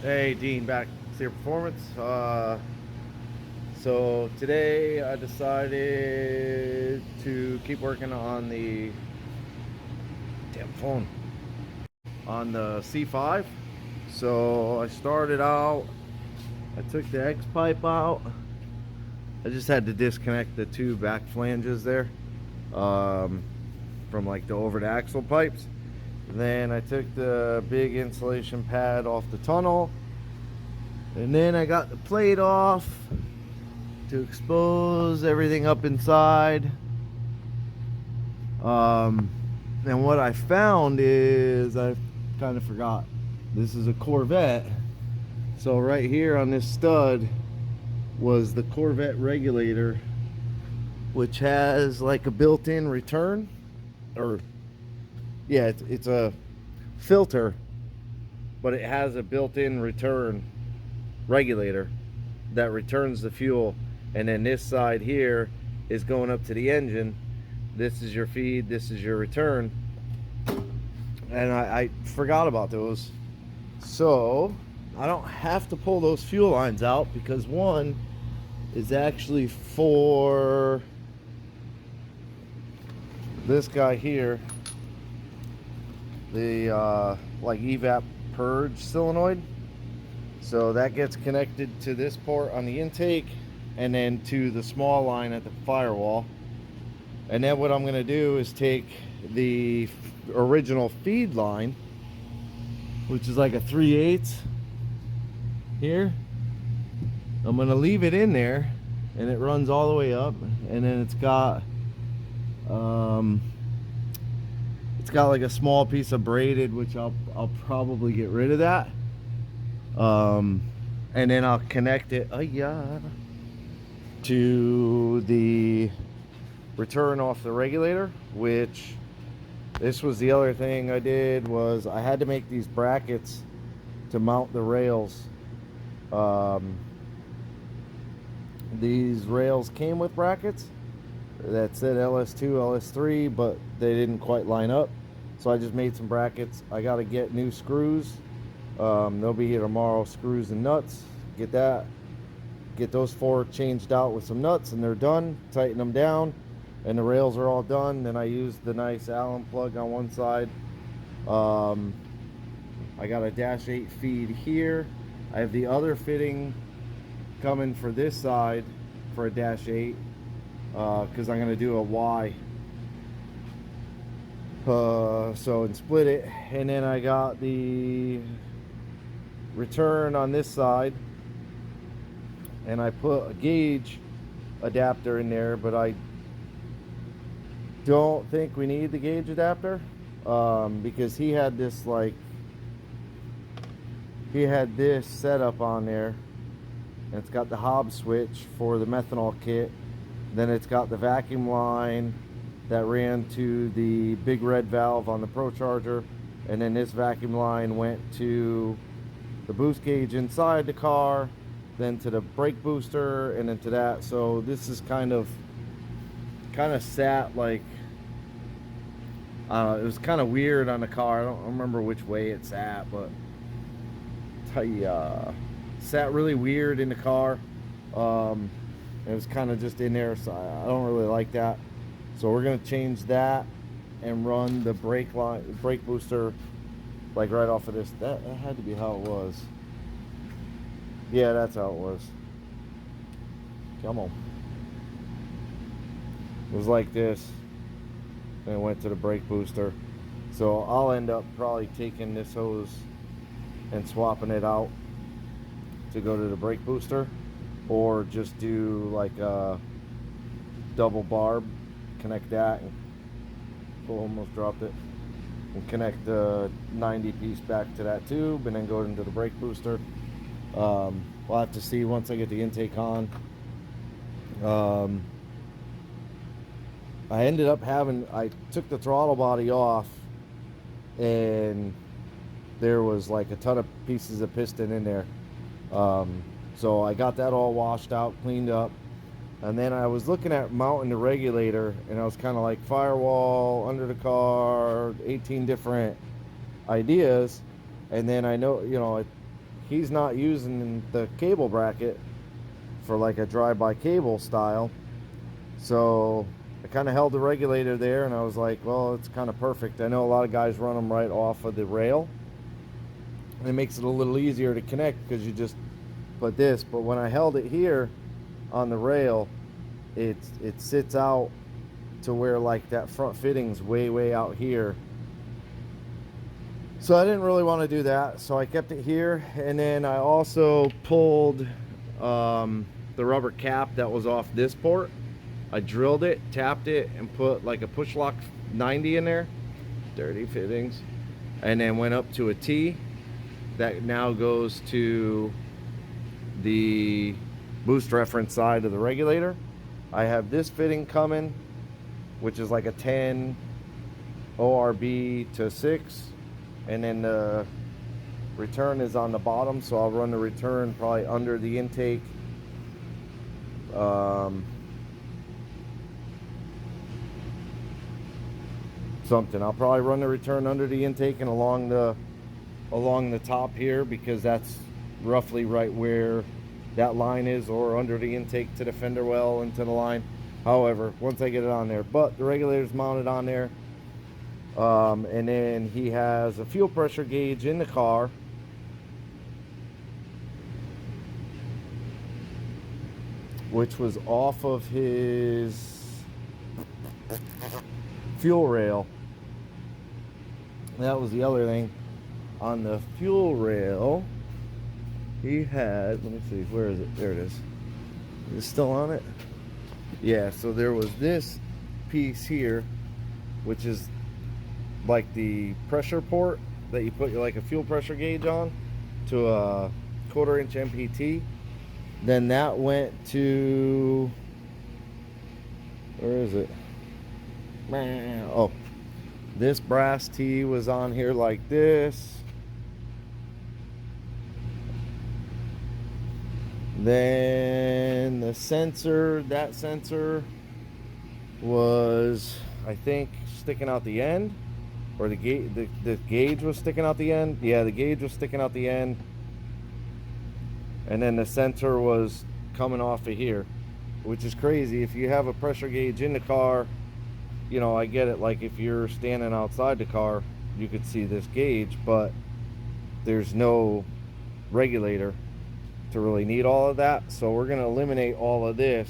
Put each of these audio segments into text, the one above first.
Hey, Dean, back to your performance. So today I decided to keep working on the damn phone on the C5. So I started out. I took the X pipe out. I just had to disconnect the two back flanges there um, from like the over the axle pipes. Then I took the big insulation pad off the tunnel, and then I got the plate off to expose everything up inside. And what I found is I kind of forgot. This is a Corvette. So right here on this stud was the Corvette Regulator, which has like a built-in return, or yeah, it's a filter, but it has a built-in return regulator that returns the fuel. And then this side here is going up to the engine. This is your feed, this is your return. And I forgot about those. So I don't have to pull those fuel lines out, because one is actually for this guy here, the like Evap Purge solenoid. So that gets connected to this port on the intake, and then to the small line at the firewall. And then what I'm going to do is take the original feed line, which is like a 3/8 here. I'm going to leave it in there, and it runs all the way up. And then it's got like a small piece of braided, which I'll probably get rid of that. And then I'll connect it to the return off the regulator, which this was the other thing I did, was I had to make these brackets to mount the rails. These rails came with brackets that said LS2, LS3, but they didn't quite line up. So I just made some brackets. I got to get new screws. They'll be here tomorrow. Screws and nuts. Get those four changed out with some nuts, and they're done. Tighten them down, and the rails are all done. Then I used the nice Allen plug on one side. I got a -8 feed here. I have the other fitting coming for this side for a -8, because I'm going to do a Y. So, and split it. And then I got the return on this side, and I put a gauge adapter in there, but I don't think we need the gauge adapter, because he had this setup on there, and it's got the Hobbs switch for the methanol kit. Then it's got the vacuum line that ran to the big red valve on the Pro Charger, and then this vacuum line went to the boost gauge inside the car, then to the brake booster, and then to that. So this is kind of sat like, it was kind of weird on the car. I don't remember which way it sat, but I sat really weird in the car. It was kind of just in there, so I don't really like that. So we're gonna change that and run the brake booster like right off of this. That had to be how it was. Yeah, that's how it was. Come on. It was like this, and it went to the brake booster. So I'll end up probably taking this hose and swapping it out to go to the brake booster, or just do like a double barb, connect that, and almost dropped it, and connect the 90 piece back to that tube, and then go into the brake booster. We'll have to see once I get the intake on. I took the throttle body off, and there was like a ton of pieces of piston in there. So I got that all washed out, cleaned up, and then I was looking at mounting the regulator, and I was kind of like firewall, under the car, 18 different ideas. And then I know, he's not using the cable bracket for like a drive-by cable style. So I kind of held the regulator there, and I was like, well, it's kind of perfect. I know a lot of guys run them right off of the rail, and it makes it a little easier to connect because you just put this. But when I held it here on the rail, it sits out to where like that front fitting's way out here. So I didn't really want to do that, so I kept it here. And then I also pulled the rubber cap that was off this port. I drilled it, tapped it, and put like a push lock 90 in there. Dirty fittings. And then went up to a T that now goes to the boost reference side of the regulator. I have this fitting coming, which is like a 10 ORB to 6, and then the return is on the bottom, so I'll run the return probably under the intake. I'll probably run the return under the intake and along the top here, because that's roughly right where that line is, or under the intake to the fender well into the line. However, once I get it on there, but the regulator's mounted on there. And then he has a fuel pressure gauge in the car, which was off of his fuel rail. That was the other thing. On the fuel rail, he had, let me see, where is it? There it is. Is it still on it? Yeah, so there was this piece here, which is like the pressure port that you put like a fuel pressure gauge on to a 1/4 inch MPT. Then that went to, where is it? Oh, this brass T was on here like this. Then the sensor, that sensor was, I think, sticking out the end, or the gauge was sticking out the end. Yeah, the gauge was sticking out the end. And then the sensor was coming off of here, which is crazy. If you have a pressure gauge in the car, you know, I get it. Like if you're standing outside the car, you could see this gauge, but there's no regulator to really need all of that. So we're going to eliminate all of this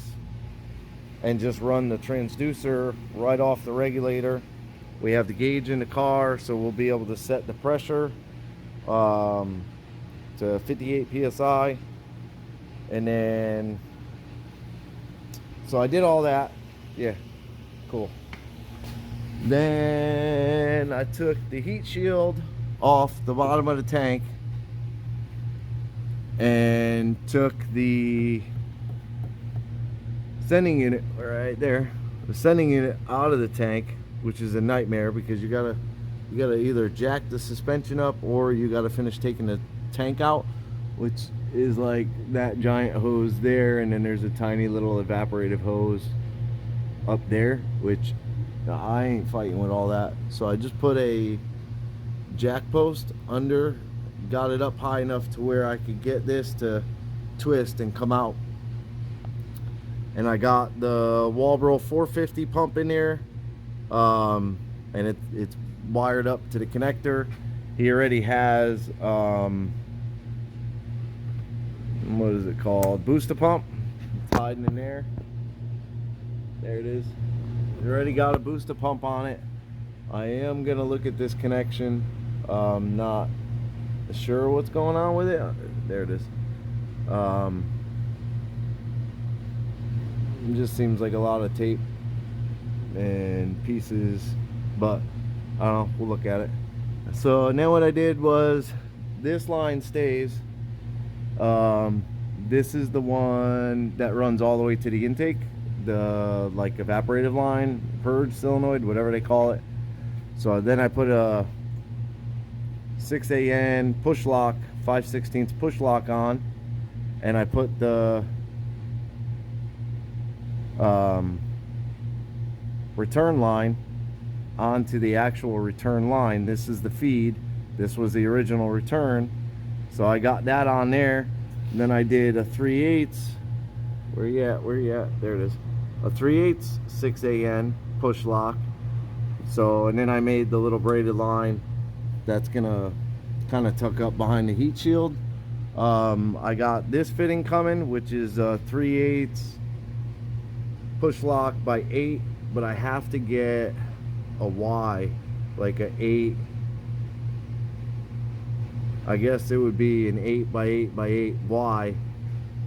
and just run the transducer right off the regulator. We have the gauge in the car, so we'll be able to set the pressure to 58 psi. And then, so I did all that. Yeah, cool. Then I took the heat shield off the bottom of the tank and took the sending unit right there, the sending unit out of the tank, which is a nightmare because you gotta either jack the suspension up or you gotta finish taking the tank out, which is like that giant hose there, and then there's a tiny little evaporative hose up there, which I ain't fighting with all that. So I just put a jack post under, got it up high enough to where I could get this to twist and come out. And I got the Walbro 450 pump in there, and it's wired up to the connector. He already has what is it called, booster pump. It's hiding in there. There it is. He's already got a booster pump on it. I am gonna look at this connection. Not sure what's going on with it. There it is. It just seems like a lot of tape and pieces, but I don't know, we'll look at it. So now what I did was, this line stays. This is the one that runs all the way to the intake, the like evaporative line, Purge, Solenoid, whatever they call it. So then I put a 6AN push lock, 5/16 push lock on, and I put the return line onto the actual return line. This is the feed. This was the original return. So I got that on there. And then I did a 3/8. Where you at? Where you at? There it is. A 3/8 6AN push lock. So, and then I made the little braided line that's gonna kind of tuck up behind the heat shield. I got this fitting coming, which is a 3/8 push lock by 8, but I have to get a Y, like a 8. I guess it would be an 8 by 8 by 8 Y,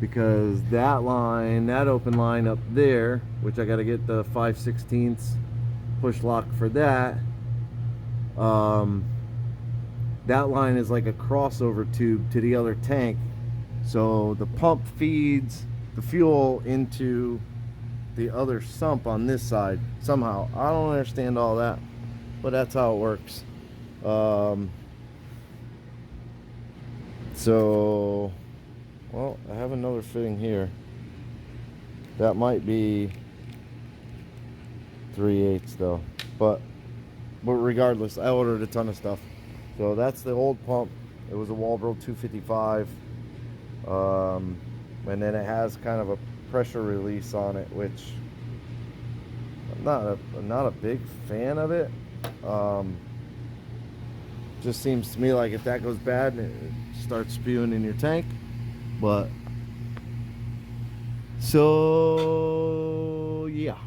because that line, that open line up there, which I got to get the 5/16 push lock for that. That line is like a crossover tube to the other tank, so the pump feeds the fuel into the other sump on this side somehow. I don't understand all that, but that's how it works. So, well, I have another fitting here. That might be 3/8 though, but regardless, I ordered a ton of stuff. So that's the old pump. It was a Walbro 255, and then it has kind of a pressure release on it, which I'm not a big fan of it. Just seems to me like if that goes bad, it starts spewing in your tank. But so yeah,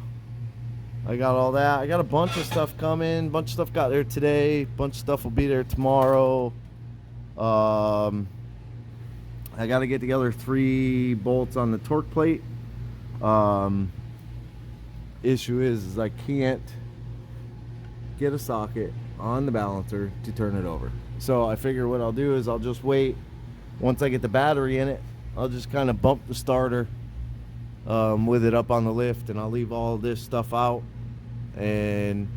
I got all that. I got a bunch of stuff coming. Bunch of stuff got there today. Bunch of stuff will be there tomorrow. I got to get together 3 bolts on the torque plate. Issue is I can't get a socket on the balancer to turn it over. So I figure what I'll do is I'll just wait. Once I get the battery in it, I'll just kind of bump the starter with it up on the lift, and I'll leave all this stuff out and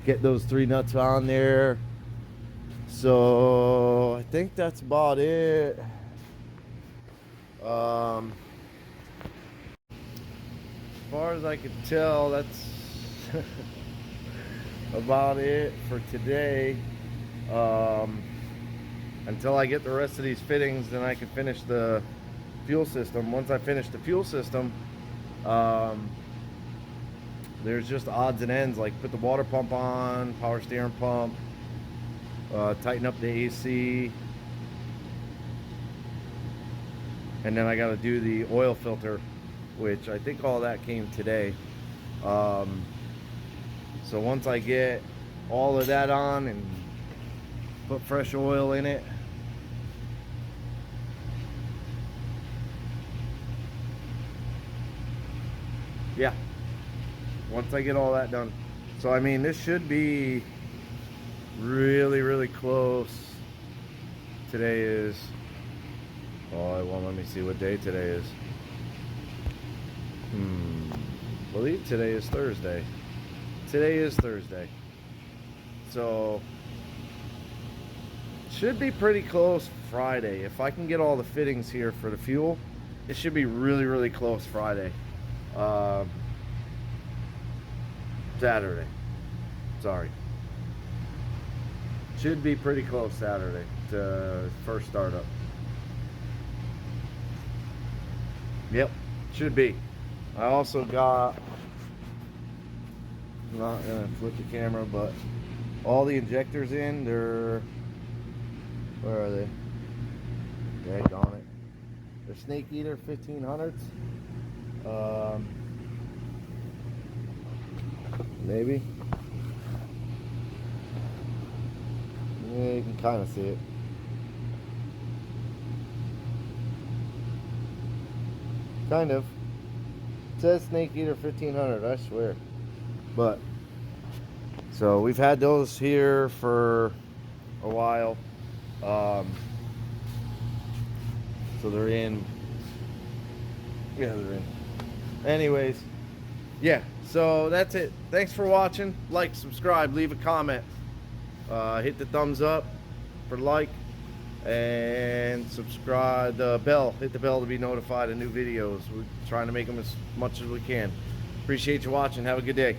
get those 3 nuts on there. So I think that's about it. As far as I can tell, that's about it for today. Until I get the rest of these fittings, then I can finish the fuel system. Once I finish the fuel system, there's just odds and ends, like put the water pump on, power steering pump, tighten up the AC, and then I got to do the oil filter, which I think all that came today. So once I get all of that on and put fresh oil in it, yeah, once I get all that done. So I mean, this should be really close. Today is, oh, it won't let me see what day today is. I believe today is Thursday. Today is Thursday. So should be pretty close Friday. If I can get all the fittings here for the fuel, it should be really close Friday. Saturday. Sorry. Should be pretty close Saturday to first startup. Yep, should be. I also got, I'm not gonna flip the camera, but all the injectors in, they're, where are they? Daggone it. They're Snake Eater 1500s. Maybe. Yeah, you can kind of see it. Kind of. It says Snake Eater 1500, I swear. But, so we've had those here for a while. So they're in. Yeah, they're in. Anyways, yeah, so that's it. Thanks for watching. Like, subscribe, leave a comment. Hit the thumbs up for like, and subscribe, the bell. Hit the bell to be notified of new videos. We're trying to make them as much as we can. Appreciate you watching. Have a good day.